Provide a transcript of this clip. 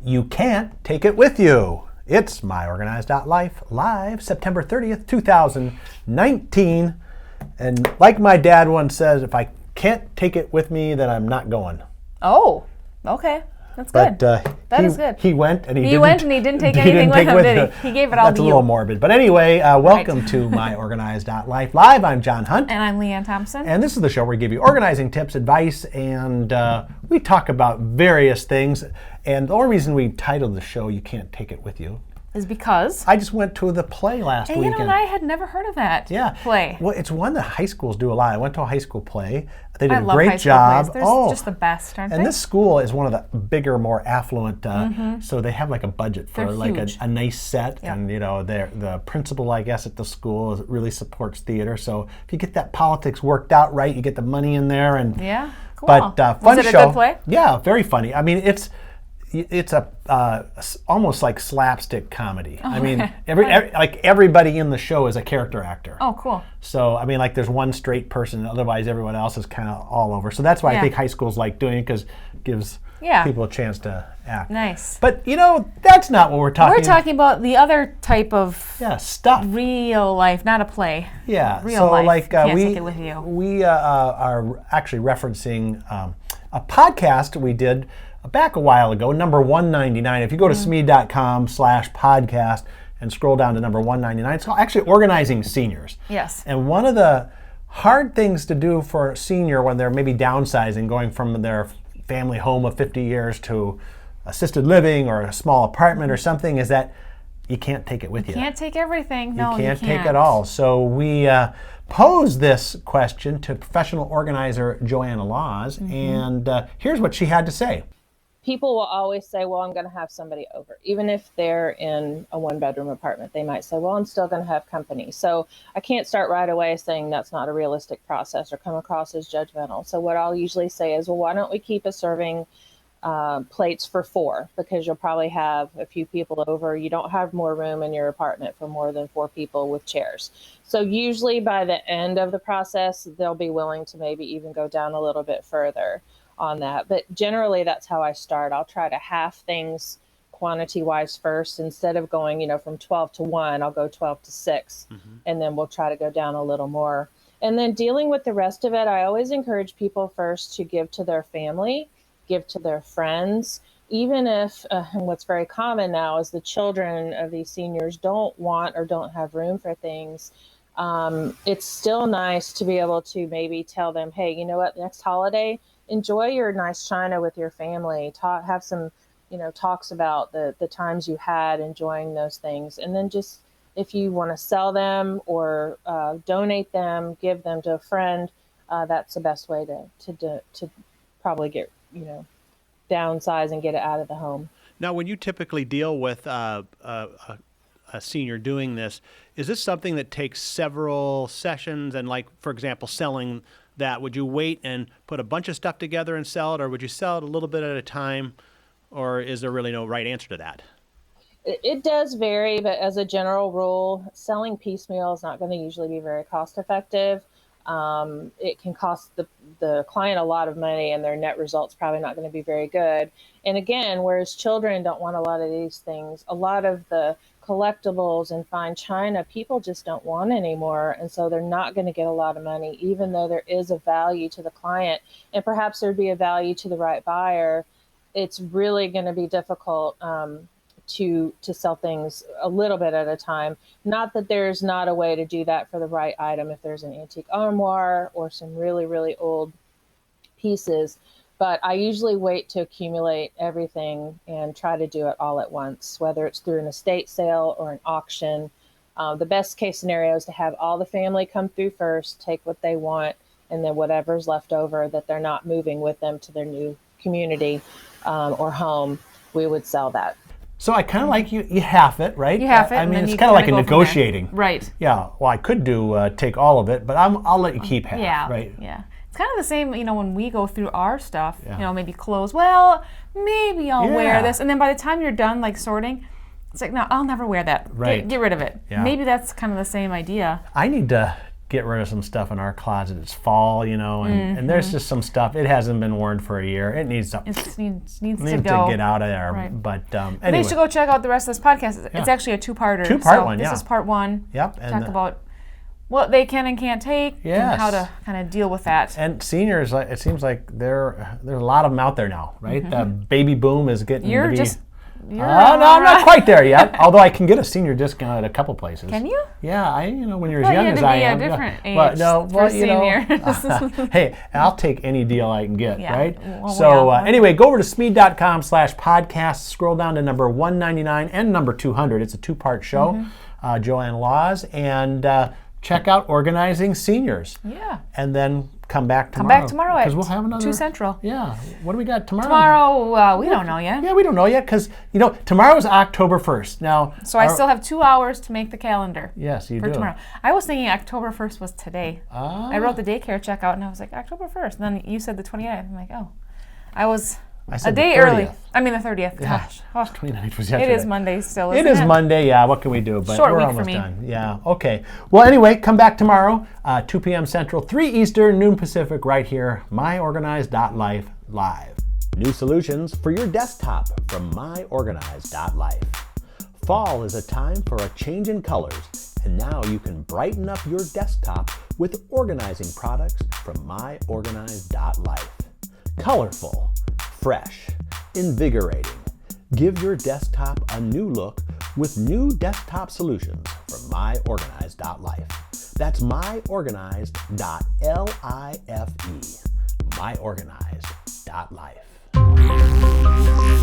You Can't Take It With You. It's myOrganized.life, live September 30th, 2019. And like my dad once says, if I can't take it with me, then I'm not going. Oh, okay. That's good. But that is good. He went and he didn't take anything with him, did he? He gave it all to you. That's a little morbid. But anyway, welcome to myOrganized.life live. I'm John Hunt. And I'm Leanne Thompson. And this is the show where we give you organizing tips, advice, and we talk about various things. And the only reason we titled the show, You Can't Take It With You, is because I just went to the play last weekend. You know, and I had never heard of that play. Well, it's one that high schools do a lot. I went to a high school play. They did I a love great high school job. Plays. They're just the best, aren't they? And this school is one of the bigger, more affluent, so they have like a budget for like a nice set. Yep. And you know, the principal, I guess, at the school really supports theater. So if you get that politics worked out right, you get the money in there. And yeah, cool. But fun Was it show. a good play? Yeah, very funny. I mean, it's a almost like slapstick comedy. Oh, I mean, like everybody in the show is a character actor. Oh, cool. So I mean, like there's one straight person, otherwise everyone else is kind of all over. So that's why I think high schools like doing it, because it gives people a chance to act. Nice. But you know, that's not what we're talking. We're talking about the other type of stuff. Real life, not a play. Yeah. Real life. Like Can't take it with you. We are actually referencing a podcast we did back a while ago, number 199. If you go to sme.com/podcast and scroll down to number 199, it's actually organizing seniors. Yes. And one of the hard things to do for a senior when they're maybe downsizing, going from their family home of 50 years to assisted living or a small apartment or something, is that you can't take it with you. You can't take everything. No, you can't take it all. So we posed this question to professional organizer Joanna Laws, and here's what she had to say. People will always say, well, I'm going to have somebody over. Even if they're in a one-bedroom apartment, they might say, well, I'm still going to have company. So I can't start right away saying that's not a realistic process or come across as judgmental. So what I'll usually say is, well, why don't we keep a serving plates for 4? Because you'll probably have a few people over. You don't have more room in your apartment for more than 4 people with chairs. So usually by the end of the process, they'll be willing to maybe even go down a little bit further on that. But generally that's how I start. I'll try to half things quantity wise first. Instead of going, from 12 to 1, I'll go 12 to 6, and then we'll try to go down a little more. And then dealing with the rest of it, I always encourage people first to give to their family, give to their friends, even if and what's very common now is the children of these seniors don't want or don't have room for things. It's still nice to be able to maybe tell them, hey, you know what, next holiday, enjoy your nice china with your family. Have some, talks about the times you had enjoying those things. And then just if you want to sell them or donate them, give them to a friend, that's the best way to probably get, downsize and get it out of the home. Now, when you typically deal with a senior doing this, is this something that takes several sessions? And like, for example, selling that, would you wait and put a bunch of stuff together and sell it, or would you sell it a little bit at a time, or is there really no right answer to that? It does vary, but as a general rule, selling piecemeal is not going to usually be very cost effective. It can cost the client a lot of money, and their net result's probably not going to be very good. And again, whereas children don't want a lot of these things, a lot of the collectibles and fine china, people just don't want anymore. And so they're not going to get a lot of money, even though there is a value to the client, and perhaps there'd be a value to the right buyer. It's really going to be difficult to sell things a little bit at a time. Not that there's not a way to do that for the right item if there's an antique armoire or some really, really old pieces. But I usually wait to accumulate everything and try to do it all at once, whether it's through an estate sale or an auction. The best case scenario is to have all the family come through first, take what they want, and then whatever's left over that they're not moving with them to their new community or home, we would sell that. So I kind of like you half it, right? You half it. I mean, it's kind of like a negotiating. Right. Yeah. Well, I could take all of it, but I'll let you keep half. Right. Yeah. It's kind of the same, when we go through our stuff, maybe clothes. Well, maybe I'll wear this. And then by the time you're done, like sorting, it's like, no, I'll never wear that. Right. Get rid of it. Yeah. Maybe that's kind of the same idea. I need to get rid of some stuff in our closet. It's fall, and there's just some stuff. It hasn't been worn for a year. It needs to needs to to go. get out of there. Right. But They anyway. should go check out the rest of this podcast. It's actually a two-parter. Two-part one, This is part one. Yep. And Talk about what they can and can't take and how to kind of deal with that. And seniors, it seems like there's a lot of them out there now, right? The baby boom is getting to be... You're no, I'm not quite there yet. Although I can get a senior discount at a couple places. Can you? Yeah, when you're as young as I am. You had to be a different age but no, for seniors. Hey, I'll take any deal I can get, right? Well, so anyway, go over to smead.com/podcast. Scroll down to number 199 and number 200. It's a two-part show. Joanne Laws and check out Organizing Seniors. Yeah. And then come back tomorrow. Come back tomorrow at we'll have another 2 Central. Yeah. What do we got tomorrow? Tomorrow, we don't know yet. Yeah, we don't know yet because, tomorrow is October 1st. Now, so I still have 2 hours to make the calendar. Yes, you for do. Tomorrow. I was thinking October 1st was today. Ah. I wrote the daycare checkout and I was like, October 1st. And then you said the 29th. I'm like, oh. I said a day early. I mean the 30th. Gosh. Oh. 29th was yesterday. It is Monday still, isn't it is Monday, yeah. What can we do? But Short we're week almost for me. done. Yeah, okay. Well, anyway, come back tomorrow, 2 p.m. Central, 3 Eastern, noon Pacific, right here, myOrganized.life live. New solutions for your desktop from myOrganized.life. Fall is a time for a change in colors, and now you can brighten up your desktop with organizing products from myOrganized.life. Colorful, fresh, invigorating. Give your desktop a new look with new desktop solutions from myOrganized.life. That's myOrganized.life. myOrganized.life.